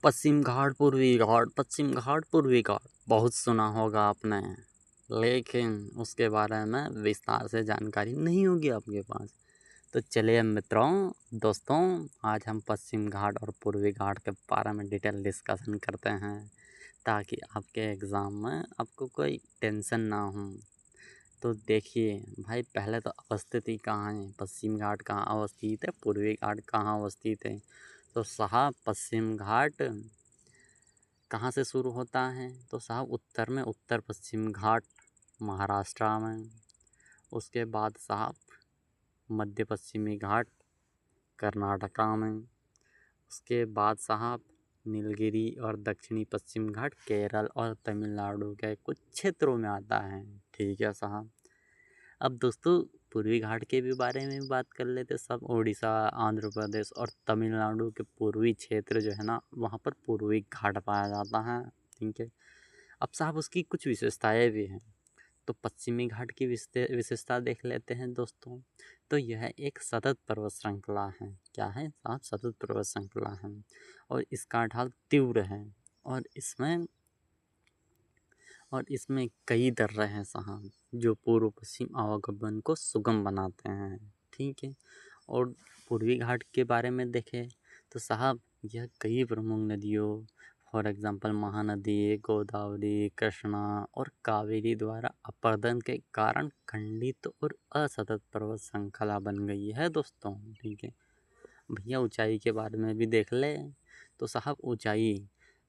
पश्चिम घाट पूर्वी घाट, पश्चिम घाट पूर्वी घाट बहुत सुना होगा आपने, लेकिन उसके बारे में विस्तार से जानकारी नहीं होगी आपके पास। तो चलिए मित्रों, दोस्तों, आज हम पश्चिम घाट और पूर्वी घाट के बारे में डिटेल डिस्कशन करते हैं, ताकि आपके एग्ज़ाम में आपको कोई टेंशन ना हो। तो देखिए भाई, पहले तो अवस्थिति कहाँ है, पश्चिम घाट कहाँ अवस्थित है, पूर्वी घाट कहाँ अवस्थित है। तो साहब, पश्चिम घाट कहाँ से शुरू होता है, तो साहब उत्तर में उत्तर पश्चिम घाट महाराष्ट्र में। उसके बाद साहब मध्य पश्चिमी घाट कर्नाटका में। उसके बाद साहब नीलगिरी और दक्षिणी पश्चिम घाट केरल और तमिलनाडु के कुछ क्षेत्रों में आता है। ठीक है साहब। अब दोस्तों, पूर्वी घाट के भी बारे में बात कर लेते। सब उड़ीसा, आंध्र प्रदेश और तमिलनाडु के पूर्वी क्षेत्र जो है ना, वहाँ पर पूर्वी घाट पाया जाता है। ठीक है। अब साहब उसकी कुछ विशेषताएं भी हैं। तो पश्चिमी घाट की विशेषता देख लेते हैं दोस्तों। तो यह एक सतत पर्वत श्रृंखला है। क्या है साहब? सतत पर्वत श्रृंखला है, और इसका ढाल तीव्र है, और इसमें कई दर्रे हैं साहब, जो पूर्व पश्चिम आवागमन को सुगम बनाते हैं। ठीक है। और पूर्वी घाट के बारे में देखें तो साहब, यह कई प्रमुख नदियों, फॉर एग्जांपल महानदी, गोदावरी, कृष्णा और कावेरी द्वारा अपर्दन के कारण खंडित और असतत पर्वत श्रृंखला बन गई है दोस्तों। ठीक है भैया, ऊंचाई के बारे में भी देख ले। तो साहब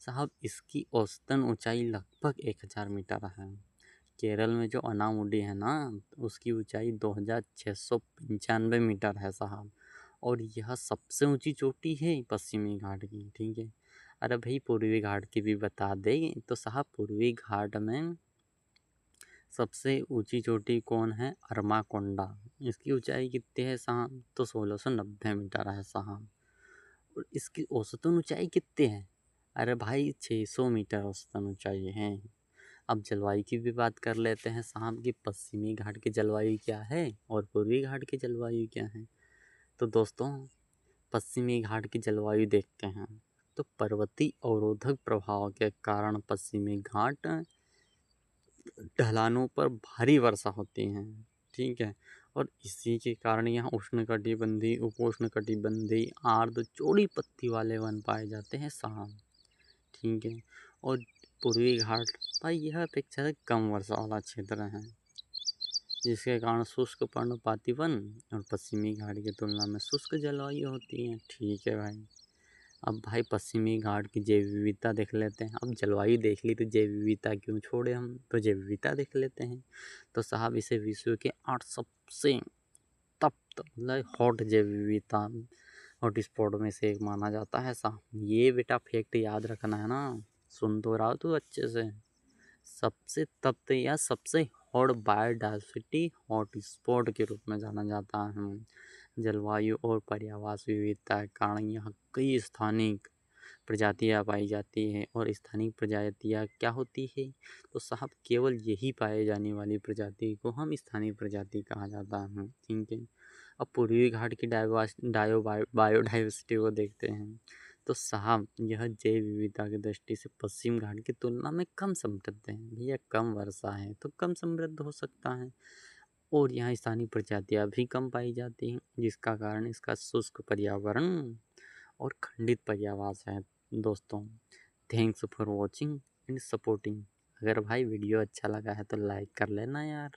साहब इसकी औसतन ऊंचाई लगभग 1000 मीटर है। केरल में जो अनामुडी है ना, उसकी ऊंचाई 2695 मीटर है साहब, और यह सबसे ऊंची चोटी है पश्चिमी घाट की। ठीक है। अरे भाई, पूर्वी घाट की भी बता दें तो साहब, पूर्वी घाट में सबसे ऊंची चोटी कौन है? अरमाकोंडा। इसकी ऊंचाई कितनी है साहब? तो 1690 मीटर है साहब। और इसकी औसतन ऊंचाई कितनी है? अरे भाई, 600 मीटर औसतन ऊंचाई है। अब जलवायु की भी बात कर लेते हैं साहब कि पश्चिमी घाट की जलवायु क्या है और पूर्वी घाट की जलवायु क्या है। तो दोस्तों, पश्चिमी घाट की जलवायु देखते हैं। तो पर्वतीय अवरोधक प्रभाव के कारण पश्चिमी घाट ढलानों पर भारी वर्षा होती है। ठीक है। और इसी के कारण यहाँ उष्णकटिबंधीय, उपोष्णकटिबंधीय, आर्द्र चौड़ी पत्ती वाले वन पाए जाते हैं साहब। ठीक है। और पूर्वी घाट भाई, यह अपेक्षाकृत कम वर्षा वाला क्षेत्र है, जिसके कारण शुष्क पर्णपाती वन और पश्चिमी घाट की तुलना में शुष्क जलवायु होती है। ठीक है भाई। अब भाई, पश्चिमी घाट की जैव विविधता देख लेते हैं। अब जलवायु देख ली तो जैव विविधता क्यों छोड़े हम, तो जैव विविधता देख लेते हैं। तो साहब, इसे विश्व के 8 सबसे तप्त मतलब हॉट जैव विविधता हॉट स्पॉट में से एक माना जाता है साहब। ये बेटा फैक्ट याद रखना है ना, सुन तो रहा हो तू अच्छे से। सबसे तप्त या सबसे हॉट बायोडायवर्सिटी हॉट स्पॉट के रूप में जाना जाता है। जलवायु और पर्यावरण विविधता के कारण यहाँ कई स्थानीय प्रजातियाँ पाई जाती हैं। और स्थानीय प्रजातियाँ क्या होती है? तो साहब, केवल यही पाए जाने वाली प्रजाति को हम स्थानीय प्रजाति कहा जाता है। ठीक है। अब पूर्वी घाट की बायोडाइवर्सिटी को देखते हैं। तो साहब, यह जैव विविधता की दृष्टि से पश्चिम घाट की तुलना में कम समृद्ध है। भैया, कम वर्षा है तो कम समृद्ध हो सकता है, और यहाँ स्थानीय प्रजातियाँ भी कम पाई जाती हैं, जिसका कारण इसका शुष्क पर्यावरण और खंडित पर्यावरण है दोस्तों। Thanks for watching and supporting. अगर भाई वीडियो अच्छा लगा है तो लाइक कर लेना यार।